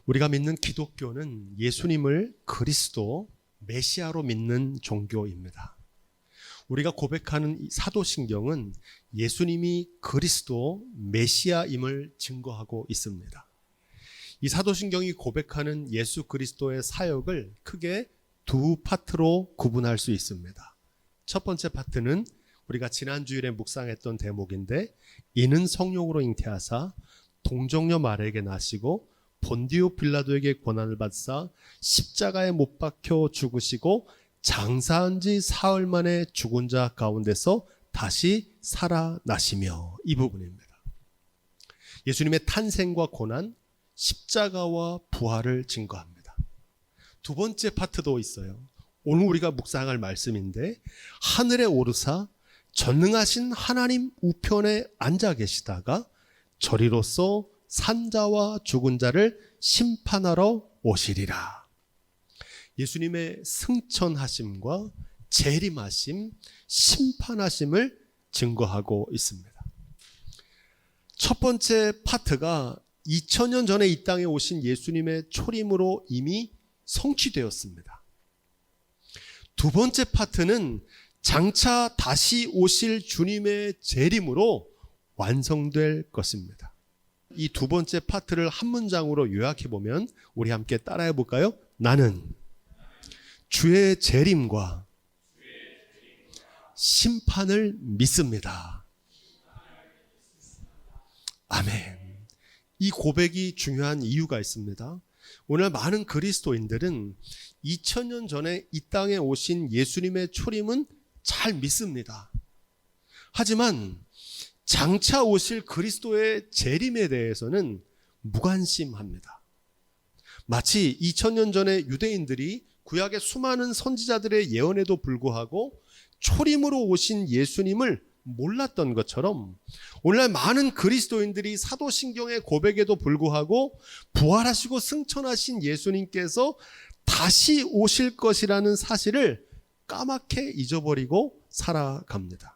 우리가 믿는 기독교는 예수님을 그리스도, 메시아로 믿는 종교입니다. 우리가 고백하는 사도신경은 예수님이 그리스도, 메시아임을 증거하고 있습니다. 이 사도신경이 고백하는 예수 그리스도의 사역을 크게 두 파트로 구분할 수 있습니다. 첫 번째 파트는 우리가 지난 주일에 묵상했던 대목인데, 이는 성령으로 잉태하사 동정녀 마리아에게 나시고 본디오 빌라도에게 고난을 받사 십자가에 못 박혀 죽으시고 장사한 지 사흘 만에 죽은 자 가운데서 다시 살아나시며, 이 부분입니다. 예수님의 탄생과 고난, 십자가와 부활을 증거합니다. 두 번째 파트도 있어요. 오늘 우리가 묵상할 말씀인데, 하늘에 오르사 전능하신 하나님 우편에 앉아 계시다가 저리로서 산자와 죽은 자를 심판하러 오시리라. 예수님의 승천하심과 재림하심, 심판하심을 증거하고 있습니다. 첫 번째 파트가 2000년 전에 이 땅에 오신 예수님의 초림으로 이미 성취되었습니다. 두 번째 파트는 장차 다시 오실 주님의 재림으로 완성될 것입니다. 이 두 번째 파트를 한 문장으로 요약해 보면 우리 함께 따라해 볼까요? 나는 주의 재림과 심판을 믿습니다. 아멘. 이 고백이 중요한 이유가 있습니다. 오늘 많은 그리스도인들은 2000년 전에 이 땅에 오신 예수님의 초림은 잘 믿습니다. 하지만 장차 오실 그리스도의 재림에 대해서는 무관심합니다. 마치 2000년 전에 유대인들이 구약의 수많은 선지자들의 예언에도 불구하고 초림으로 오신 예수님을 몰랐던 것처럼, 오늘날 많은 그리스도인들이 사도신경의 고백에도 불구하고 부활하시고 승천하신 예수님께서 다시 오실 것이라는 사실을 까맣게 잊어버리고 살아갑니다.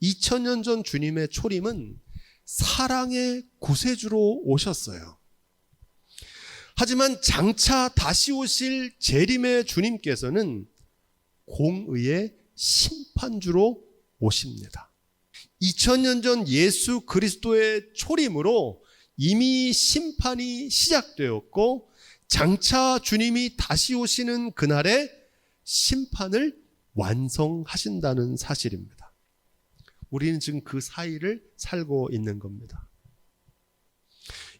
2000년 전 주님의 초림은 사랑의 구세주로 오셨어요. 하지만 장차 다시 오실 재림의 주님께서는 공의의 심판주로 오십니다. 2000년 전 예수 그리스도의 초림으로 이미 심판이 시작되었고, 장차 주님이 다시 오시는 그날에 심판을 완성하신다는 사실입니다. 우리는 지금 그 사이를 살고 있는 겁니다.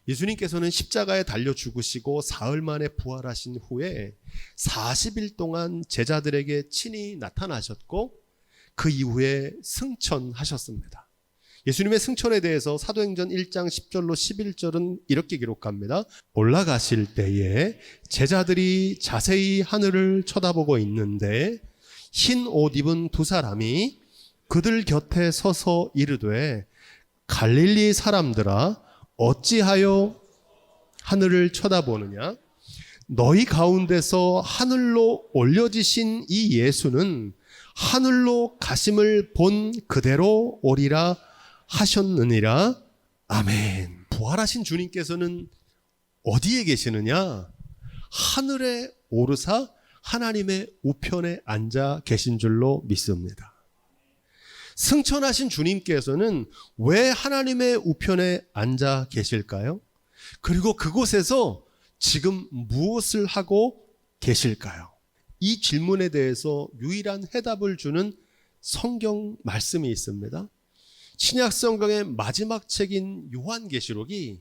예수님께서는 십자가에 달려 죽으시고 사흘 만에 부활하신 후에 40일 동안 제자들에게 친히 나타나셨고, 그 이후에 승천하셨습니다. 예수님의 승천에 대해서 사도행전 1장 10절로 11절은 이렇게 기록합니다. 올라가실 때에 제자들이 자세히 하늘을 쳐다보고 있는데 흰 옷 입은 두 사람이 그들 곁에 서서 이르되, 갈릴리 사람들아 어찌하여 하늘을 쳐다보느냐? 너희 가운데서 하늘로 올려지신 이 예수는 하늘로 가심을 본 그대로 오리라 하셨느니라. 아멘. 부활하신 주님께서는 어디에 계시느냐? 하늘에 오르사 하나님의 우편에 앉아 계신 줄로 믿습니다. 승천하신 주님께서는 왜 하나님의 우편에 앉아 계실까요? 그리고 그곳에서 지금 무엇을 하고 계실까요? 이 질문에 대해서 유일한 해답을 주는 성경 말씀이 있습니다. 신약 성경의 마지막 책인 요한계시록이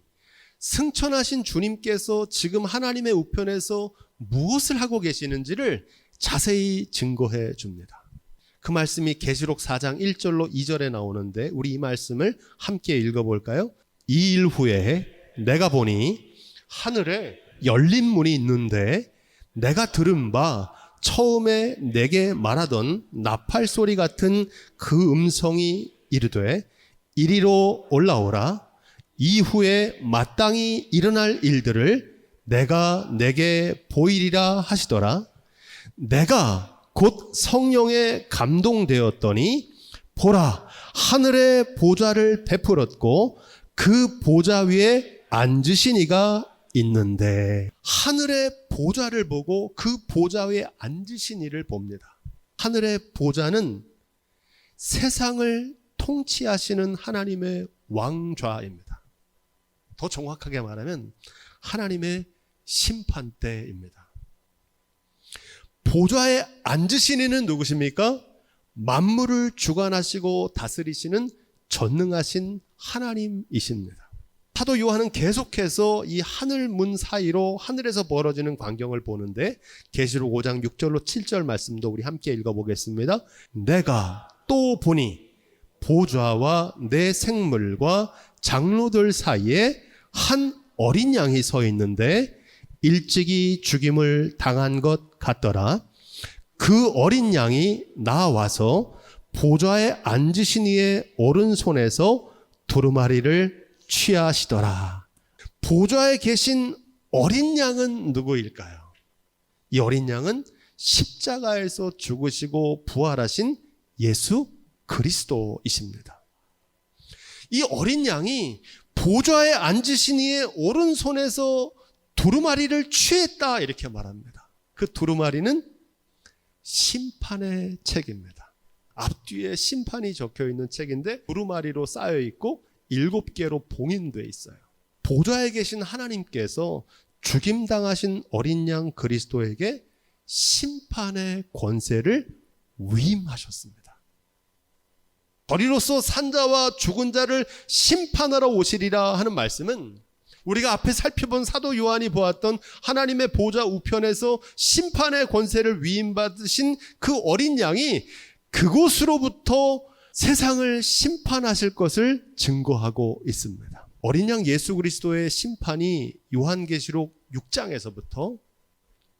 승천하신 주님께서 지금 하나님의 우편에서 무엇을 하고 계시는지를 자세히 증거해 줍니다. 그 말씀이 계시록 4장 1절로 2절에 나오는데, 우리 이 말씀을 함께 읽어볼까요? 이 일 후에 내가 보니 하늘에 열린 문이 있는데, 내가 들은 바 처음에 내게 말하던 나팔 소리 같은 그 음성이 이르되, 이리로 올라오라. 이후에 마땅히 일어날 일들을 내가 내게 보이리라 하시더라. 내가 곧 성령에 감동되었더니 보라, 하늘의 보좌를 베풀었고 그 보좌 위에 앉으신 이가 있는데 하늘의 보좌를 보고 그 보좌 위에 앉으신 이를 봅니다. 하늘의 보좌는 세상을 통치하시는 하나님의 왕좌입니다. 더 정확하게 말하면 하나님의 심판대입니다. 보좌에 앉으신 이는 누구십니까? 만물을 주관하시고 다스리시는 전능하신 하나님이십니다. 사도 요한은 계속해서 이 하늘 문 사이로 하늘에서 벌어지는 광경을 보는데 계시록 5장 6절로 7절 말씀도 우리 함께 읽어보겠습니다. 내가 또 보니 보좌와 내 생물과 장로들 사이에 한 어린 양이 서 있는데 일찍이 죽임을 당한 것 같더라. 그 어린 양이 나와서 보좌에 앉으신 이의 오른손에서 두루마리를 취하시더라. 보좌에 계신 어린 양은 누구일까요? 이 어린 양은 십자가에서 죽으시고 부활하신 예수 그리스도이십니다. 이 어린 양이 보좌에 앉으신 이의 오른손에서 두루마리를 취했다 이렇게 말합니다. 그 두루마리는 심판의 책입니다. 앞뒤에 심판이 적혀있는 책인데 두루마리로 쌓여있고 7개로 봉인되어 있어요. 보좌에 계신 하나님께서 죽임당하신 어린 양 그리스도에게 심판의 권세를 위임하셨습니다. 저리로서 산 자와 죽은 자를 심판하러 오시리라 하는 말씀은 우리가 앞에 살펴본 사도 요한이 보았던 하나님의 보좌 우편에서 심판의 권세를 위임받으신 그 어린 양이 그곳으로부터 세상을 심판하실 것을 증거하고 있습니다. 어린 양 예수 그리스도의 심판이 요한계시록 6장에서부터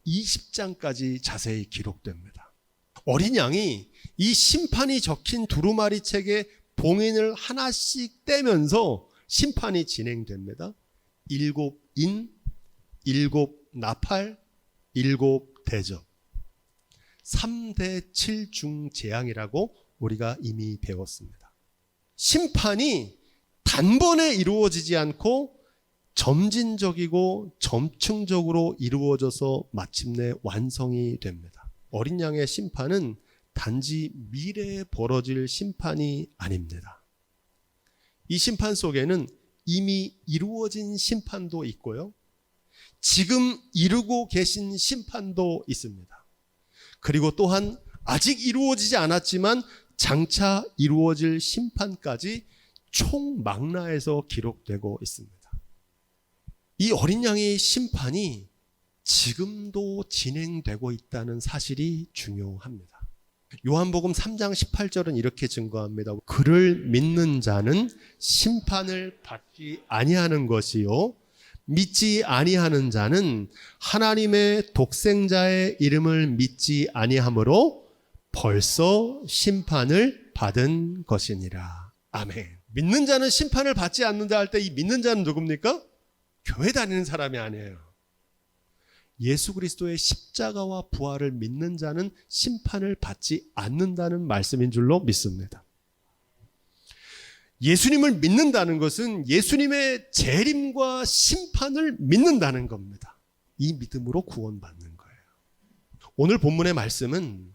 20장까지 자세히 기록됩니다. 어린 양이 이 심판이 적힌 두루마리 책에 봉인을 하나씩 떼면서 심판이 진행됩니다. 7인, 7나팔, 7대접 3대 7중 재앙이라고 우리가 이미 배웠습니다. 심판이 단번에 이루어지지 않고 점진적이고 점층적으로 이루어져서 마침내 완성이 됩니다. 어린 양의 심판은 단지 미래에 벌어질 심판이 아닙니다. 이 심판 속에는 이미 이루어진 심판도 있고요. 지금 이루고 계신 심판도 있습니다. 그리고 또한 아직 이루어지지 않았지만 장차 이루어질 심판까지 총망라해서 기록되고 있습니다. 이 어린 양의 심판이 지금도 진행되고 있다는 사실이 중요합니다. 요한복음 3장 18절은 이렇게 증거합니다. 그를 믿는 자는 심판을 받지 아니하는 것이요 믿지 아니하는 자는 하나님의 독생자의 이름을 믿지 아니하므로 벌써 심판을 받은 것이니라. 아멘. 믿는 자는 심판을 받지 않는다 할 때 이 믿는 자는 누굽니까? 교회 다니는 사람이 아니에요. 예수 그리스도의 십자가와 부활을 믿는 자는 심판을 받지 않는다는 말씀인 줄로 믿습니다. 예수님을 믿는다는 것은 예수님의 재림과 심판을 믿는다는 겁니다. 이 믿음으로 구원받는 거예요. 오늘 본문의 말씀은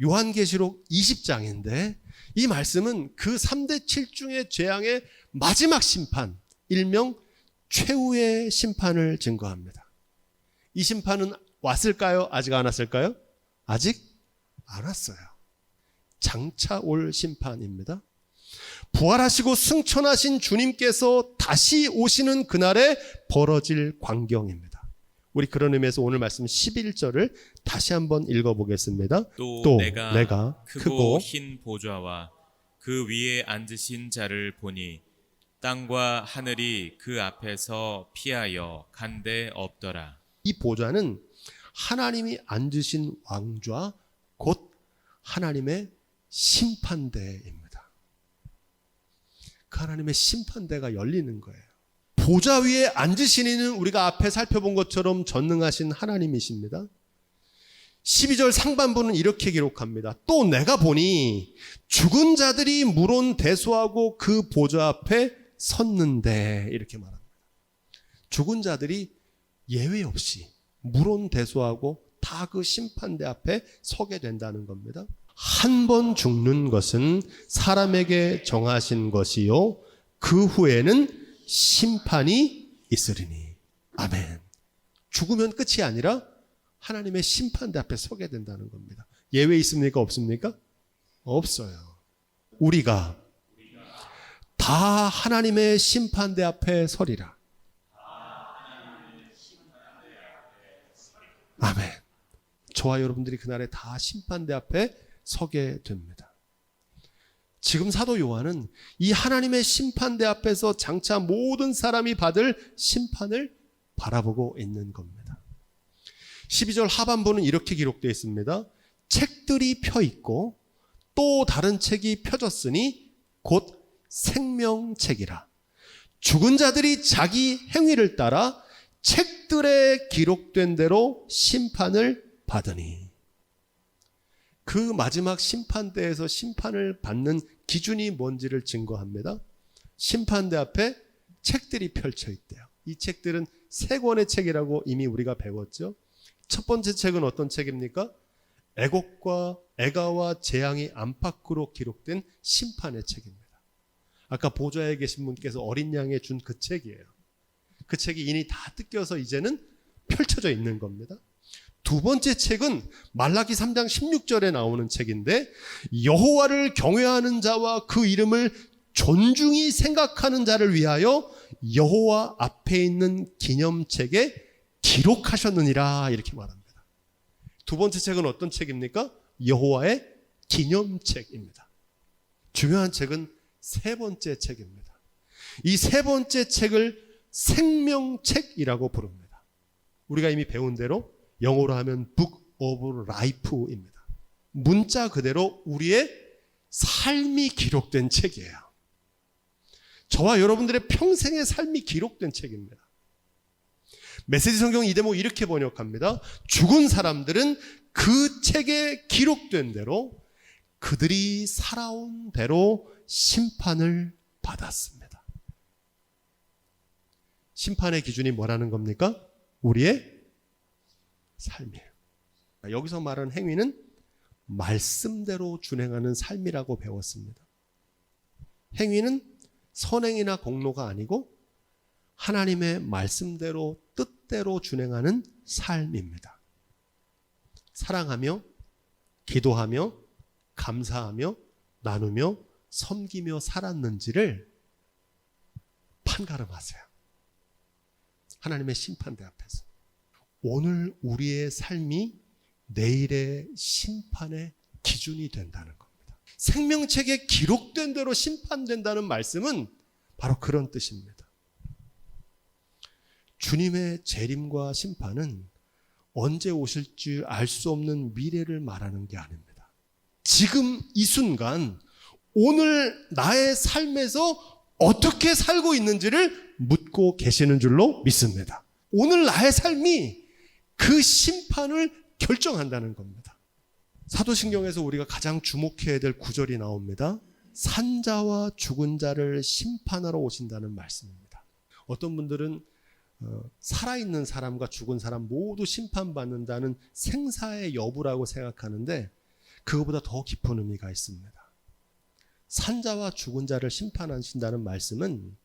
요한계시록 20장인데 이 말씀은 그 3대 7중의 재앙의 마지막 심판, 일명 최후의 심판을 증거합니다. 이 심판은 왔을까요? 아직 안 왔을까요? 아직 안 왔어요. 장차 올 심판입니다. 부활하시고 승천하신 주님께서 다시 오시는 그날에 벌어질 광경입니다. 우리 그런 의미에서 오늘 말씀 11절을 다시 한번 읽어보겠습니다. 또 내가 크고 흰 보좌와 그 위에 앉으신 자를 보니 땅과 하늘이 그 앞에서 피하여 간데 없더라. 이 보좌는 하나님이 앉으신 왕좌 곧 하나님의 심판대입니다. 그 하나님의 심판대가 열리는 거예요. 보좌 위에 앉으신 이는 우리가 앞에 살펴본 것처럼 전능하신 하나님이십니다. 12절 상반부는 이렇게 기록합니다. 또 내가 보니 죽은 자들이 물론 대수하고 그 보좌 앞에 섰는데 이렇게 말합니다. 죽은 자들이 예외 없이 물론대소하고 다 그 심판대 앞에 서게 된다는 겁니다. 한 번 죽는 것은 사람에게 정하신 것이요 그 후에는 심판이 있으리니. 아멘. 죽으면 끝이 아니라 하나님의 심판대 앞에 서게 된다는 겁니다. 예외 있습니까? 없습니까? 없어요. 우리가 다 하나님의 심판대 앞에 서리라. 아멘. 저와 여러분들이 그날에 다 심판대 앞에 서게 됩니다. 지금 사도 요한은 이 하나님의 심판대 앞에서 장차 모든 사람이 받을 심판을 바라보고 있는 겁니다. 12절 하반부는 이렇게 기록되어 있습니다. 책들이 펴 있고 또 다른 책이 펴졌으니 곧 생명책이라. 죽은 자들이 자기 행위를 따라 책들에 기록된 대로 심판을 받으니. 그 마지막 심판대에서 심판을 받는 기준이 뭔지를 증거합니다. 심판대 앞에 책들이 펼쳐 있대요. 이 책들은 세 권의 책이라고 이미 우리가 배웠죠. 첫 번째 책은 어떤 책입니까? 애곡과 애가와 재앙이 안팎으로 기록된 심판의 책입니다. 아까 보좌에 계신 분께서 어린 양에 준 그 책이에요. 그 책이 이미 다 뜯겨서 이제는 펼쳐져 있는 겁니다. 두 번째 책은 말라기 3장 16절에 나오는 책인데 여호와를 경외하는 자와 그 이름을 존중히 생각하는 자를 위하여 여호와 앞에 있는 기념책에 기록하셨느니라 이렇게 말합니다. 두 번째 책은 어떤 책입니까? 여호와의 기념책입니다. 중요한 책은 세 번째 책입니다. 이 세 번째 책을 생명책이라고 부릅니다. 우리가 이미 배운 대로 영어로 하면 Book of Life입니다. 문자 그대로 우리의 삶이 기록된 책이에요. 저와 여러분들의 평생의 삶이 기록된 책입니다. 메시지 성경 이 대목 이렇게 번역합니다. 죽은 사람들은 그 책에 기록된 대로 그들이 살아온 대로 심판을 받았습니다. 심판의 기준이 뭐라는 겁니까? 우리의 삶이에요. 여기서 말하는 행위는 말씀대로 준행하는 삶이라고 배웠습니다. 행위는 선행이나 공로가 아니고 하나님의 말씀대로 뜻대로 준행하는 삶입니다. 사랑하며 기도하며 감사하며 나누며 섬기며 살았는지를 판가름하세요. 하나님의 심판대 앞에서. 오늘 우리의 삶이 내일의 심판의 기준이 된다는 겁니다. 생명책에 기록된 대로 심판된다는 말씀은 바로 그런 뜻입니다. 주님의 재림과 심판은 언제 오실지 알 수 없는 미래를 말하는 게 아닙니다. 지금 이 순간 오늘 나의 삶에서 어떻게 살고 있는지를 묻고 계시는 줄로 믿습니다. 오늘 나의 삶이 그 심판을 결정한다는 겁니다. 사도신경에서 우리가 가장 주목해야 될 구절이 나옵니다. 산자와 죽은 자를 심판하러 오신다는 말씀입니다. 어떤 분들은 살아있는 사람과 죽은 사람 모두 심판받는다는 생사의 여부라고 생각하는데 그거보다 더 깊은 의미가 있습니다. 산자와 죽은 자를 심판하신다는 말씀은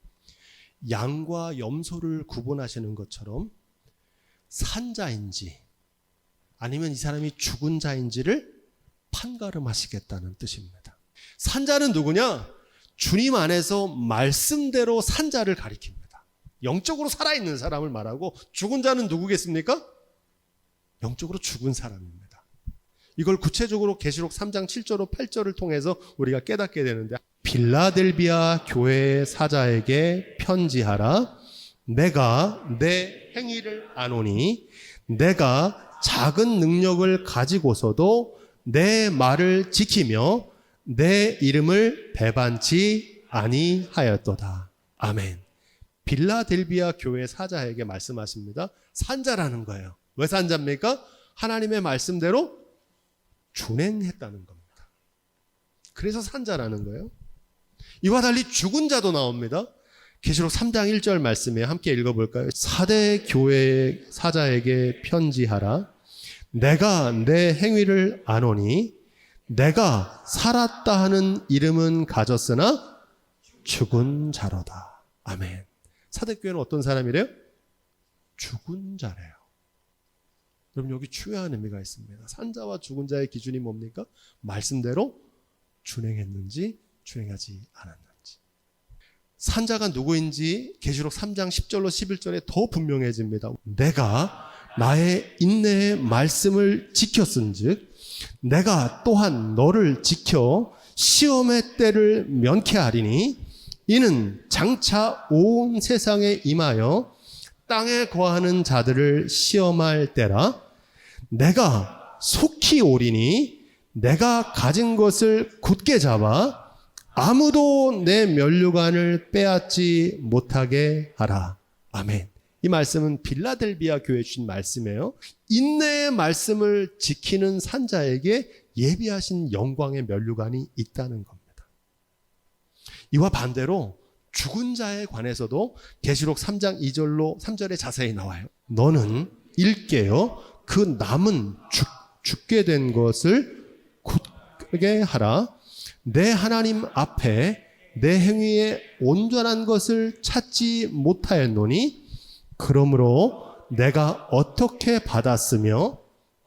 양과 염소를 구분하시는 것처럼 산자인지 아니면 이 사람이 죽은 자인지를 판가름하시겠다는 뜻입니다. 산자는 누구냐? 주님 안에서 말씀대로 산자를 가리킵니다. 영적으로 살아있는 사람을 말하고 죽은 자는 누구겠습니까? 영적으로 죽은 사람입니다. 이걸 구체적으로 계시록 3장 7절로 8절을 통해서 우리가 깨닫게 되는데 빌라델비아 교회의 사자에게 편지하라. 내가 내 행위를 아노니 내가 작은 능력을 가지고서도 내 말을 지키며 내 이름을 배반치 아니하였도다. 아멘. 빌라델비아 교회 사자에게 말씀하십니다. 산자라는 거예요. 왜 산자입니까? 하나님의 말씀대로 준행했다는 겁니다. 그래서 산자라는 거예요. 이와 달리 죽은 자도 나옵니다. 계시록 3장 1절 말씀에 함께 읽어볼까요? 사대 교회 사자에게 편지하라. 내가 내 행위를 아노니 내가 살았다 하는 이름은 가졌으나 죽은 자로다. 아멘. 사대 교회는 어떤 사람이래요? 죽은 자래요. 여러분, 여기 중요한 의미가 있습니다. 산자와 죽은 자의 기준이 뭡니까? 말씀대로 준행했는지 준행하지 않았는지. 산자가 누구인지 계시록 3장 10절로 11절에 더 분명해집니다. 내가 나의 인내의 말씀을 지켰은즉 내가 또한 너를 지켜 시험의 때를 면케하리니 이는 장차 온 세상에 임하여 땅에 거하는 자들을 시험할 때라. 내가 속히 오리니 내가 가진 것을 굳게 잡아 아무도 내 면류관을 빼앗지 못하게 하라. 아멘. 이 말씀은 빌라델비아 교회에 주신 말씀이에요. 인내의 말씀을 지키는 산자에게 예비하신 영광의 면류관이 있다는 겁니다. 이와 반대로 죽은 자에 관해서도 계시록 3장 2절로 3절에 자세히 나와요. 너는 일깨어 그 남은 죽게 된 것을 굳게 하라. 내 하나님 앞에 내 행위에 온전한 것을 찾지 못하였노니 그러므로 내가 어떻게 받았으며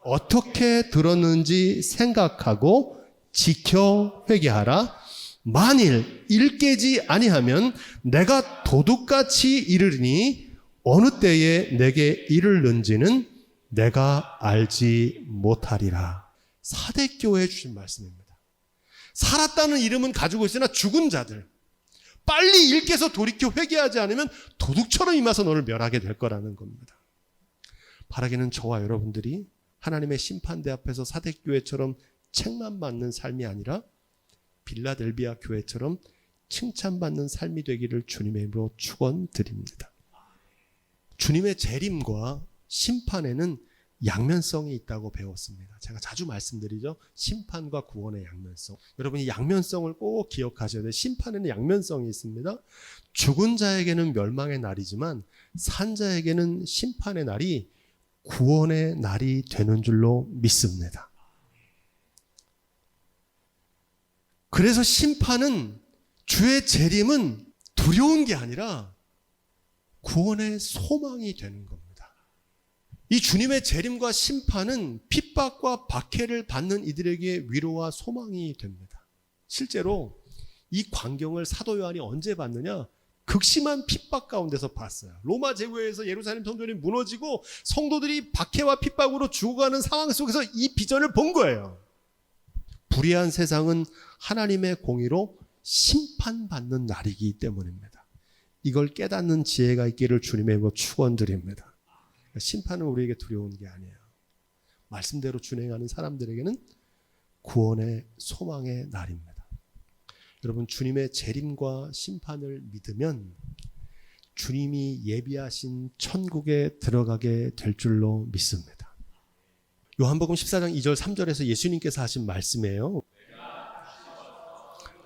어떻게 들었는지 생각하고 지켜 회개하라. 만일 일깨지 아니하면 내가 도둑같이 이르리니 어느 때에 내게 이르는지는 내가 알지 못하리라. 사대교회에 주신 말씀입니다. 살았다는 이름은 가지고 있으나 죽은 자들, 빨리 일깨서 돌이켜 회개하지 않으면 도둑처럼 임해서 너를 멸하게 될 거라는 겁니다. 바라기는 저와 여러분들이 하나님의 심판대 앞에서 사대교회처럼 책만 받는 삶이 아니라 빌라델비아 교회처럼 칭찬받는 삶이 되기를 주님의 이름으로 축원드립니다. 주님의 재림과 심판에는 양면성이 있다고 배웠습니다. 제가 자주 말씀드리죠. 심판과 구원의 양면성. 여러분이 양면성을 꼭 기억하셔야 돼요. 심판에는 양면성이 있습니다. 죽은 자에게는 멸망의 날이지만 산 자에게는 심판의 날이 구원의 날이 되는 줄로 믿습니다. 그래서 심판은, 주의 재림은 두려운 게 아니라 구원의 소망이 되는 겁니다. 이 주님의 재림과 심판은 핍박과 박해를 받는 이들에게 위로와 소망이 됩니다. 실제로 이 광경을 사도 요한이 언제 봤느냐? 극심한 핍박 가운데서 봤어요. 로마 제국에서 예루살렘 성전이 무너지고 성도들이 박해와 핍박으로 죽어가는 상황 속에서 이 비전을 본 거예요. 불의한 세상은 하나님의 공의로 심판받는 날이기 때문입니다. 이걸 깨닫는 지혜가 있기를 주님의 이름으로 축원드립니다. 심판은 우리에게 두려운 게 아니에요. 말씀대로 준행하는 사람들에게는 구원의 소망의 날입니다. 여러분, 주님의 재림과 심판을 믿으면 주님이 예비하신 천국에 들어가게 될 줄로 믿습니다. 요한복음 14장 2절 3절에서 예수님께서 하신 말씀이에요.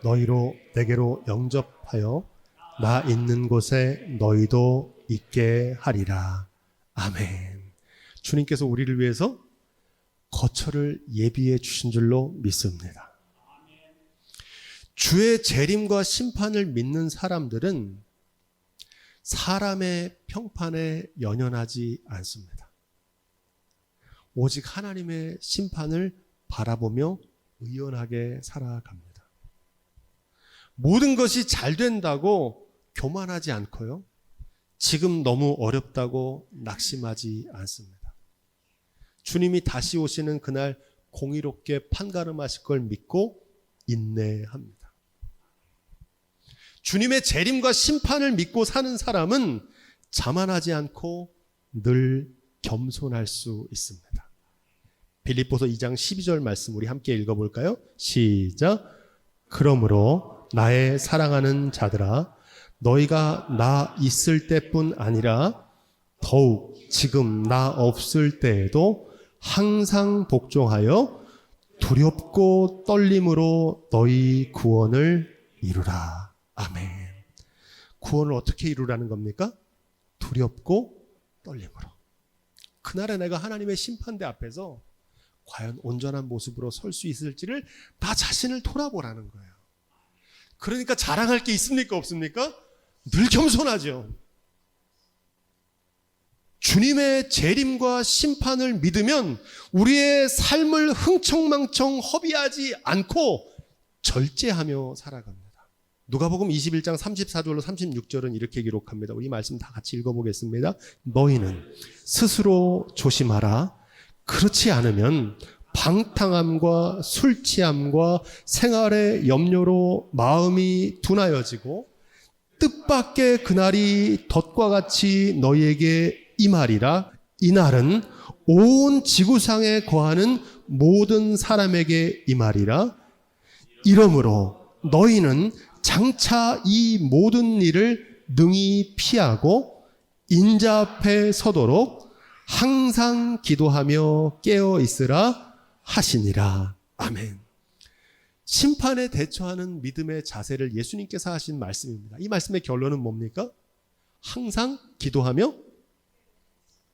너희로 내게로 영접하여 나 있는 곳에 너희도 있게 하리라. 아멘. 주님께서 우리를 위해서 거처를 예비해 주신 줄로 믿습니다. 주의 재림과 심판을 믿는 사람들은 사람의 평판에 연연하지 않습니다. 오직 하나님의 심판을 바라보며 의연하게 살아갑니다. 모든 것이 잘 된다고 교만하지 않고요. 지금 너무 어렵다고 낙심하지 않습니다. 주님이 다시 오시는 그날 공의롭게 판가름하실 걸 믿고 인내합니다. 주님의 재림과 심판을 믿고 사는 사람은 자만하지 않고 늘 겸손할 수 있습니다. 빌립보서 2장 12절 말씀 우리 함께 읽어볼까요? 시작. 그러므로 나의 사랑하는 자들아, 너희가 나 있을 때뿐 아니라 더욱 지금 나 없을 때에도 항상 복종하여 두렵고 떨림으로 너희 구원을 이루라. 아멘. 구원을 어떻게 이루라는 겁니까? 두렵고 떨림으로. 그날에 내가 하나님의 심판대 앞에서 과연 온전한 모습으로 설 수 있을지를 나 자신을 돌아보라는 거예요. 그러니까 자랑할 게 있습니까? 없습니까? 늘 겸손하죠. 주님의 재림과 심판을 믿으면 우리의 삶을 흥청망청 허비하지 않고 절제하며 살아갑니다. 누가복음 21장 34절로 36절은 이렇게 기록합니다. 우리 말씀 다 같이 읽어보겠습니다. 너희는 스스로 조심하라. 그렇지 않으면 방탕함과 술취함과 생활의 염려로 마음이 둔하여지고 뜻밖의 그날이 덫과 같이 너희에게 임하리라. 이날은 온 지구상에 거하는 모든 사람에게 임하리라. 이러므로 너희는 장차 이 모든 일을 능히 피하고 인자 앞에 서도록 항상 기도하며 깨어 있으라 하시니라. 아멘. 심판에 대처하는 믿음의 자세를 예수님께서 하신 말씀입니다. 이 말씀의 결론은 뭡니까? 항상 기도하며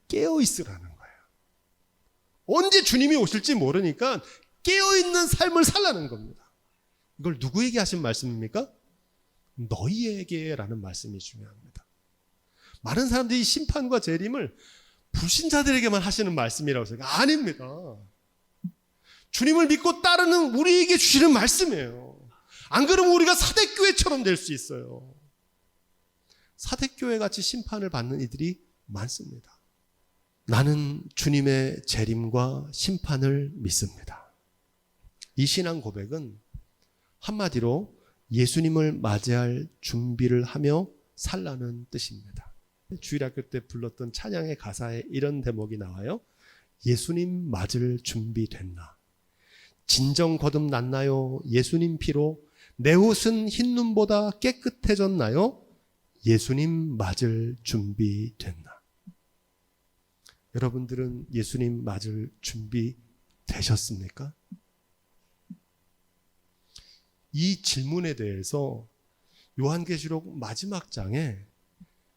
깨어 있으라는 거예요. 언제 주님이 오실지 모르니까 깨어 있는 삶을 살라는 겁니다. 이걸 누구에게 하신 말씀입니까? 너희에게라는 말씀이 중요합니다. 많은 사람들이 심판과 재림을 불신자들에게만 하시는 말씀이라고 생각해요. 아닙니다. 주님을 믿고 따르는 우리에게 주시는 말씀이에요. 안 그러면 우리가 사대교회처럼 될 수 있어요. 사대교회 같이 심판을 받는 이들이 많습니다. 나는 주님의 재림과 심판을 믿습니다. 이 신앙 고백은 한마디로 예수님을 맞이할 준비를 하며 살라는 뜻입니다. 주일학교 때 불렀던 찬양의 가사에 이런 대목이 나와요. 예수님 맞을 준비 됐나? 진정 거듭났나요? 예수님 피로 내 옷은 흰 눈보다 깨끗해졌나요? 예수님 맞을 준비 됐나? 여러분들은 예수님 맞을 준비 되셨습니까? 이 질문에 대해서 요한계시록 마지막 장에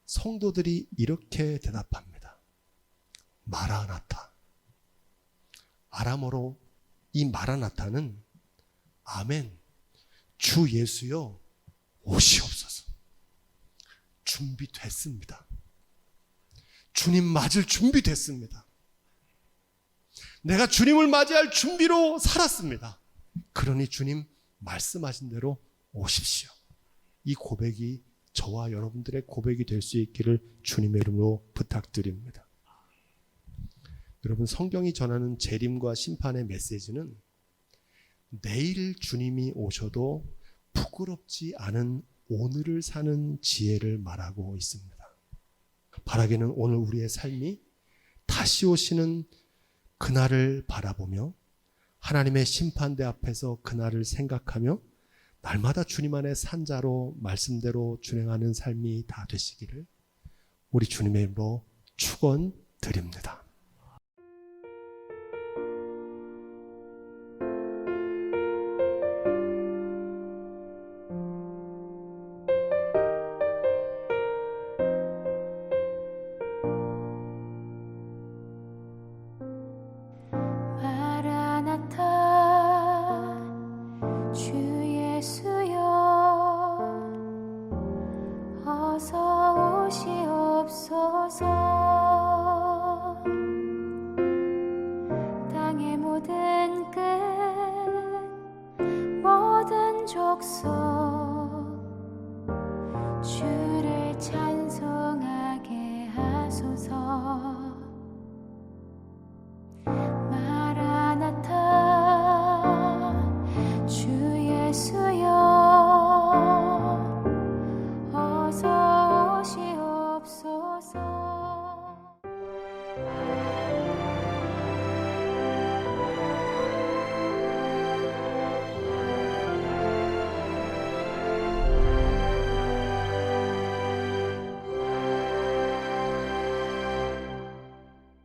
성도들이 이렇게 대답합니다. 마라나타. 아람어로 이 마라나타는 아멘, 주 예수여 오시옵소서. 준비됐습니다. 주님 맞을 준비됐습니다. 내가 주님을 맞이할 준비로 살았습니다. 그러니 주님 말씀하신 대로 오십시오. 이 고백이 저와 여러분들의 고백이 될 수 있기를 주님의 이름으로 부탁드립니다. 여러분, 성경이 전하는 재림과 심판의 메시지는 내일 주님이 오셔도 부끄럽지 않은 오늘을 사는 지혜를 말하고 있습니다. 바라기는 오늘 우리의 삶이 다시 오시는 그날을 바라보며 하나님의 심판대 앞에서 그날을 생각하며 날마다 주님 안에 산자로 말씀대로 준행하는 삶이 다 되시기를 우리 주님의 이름으로 축원드립니다. 땅의 모든 끝 모든 족속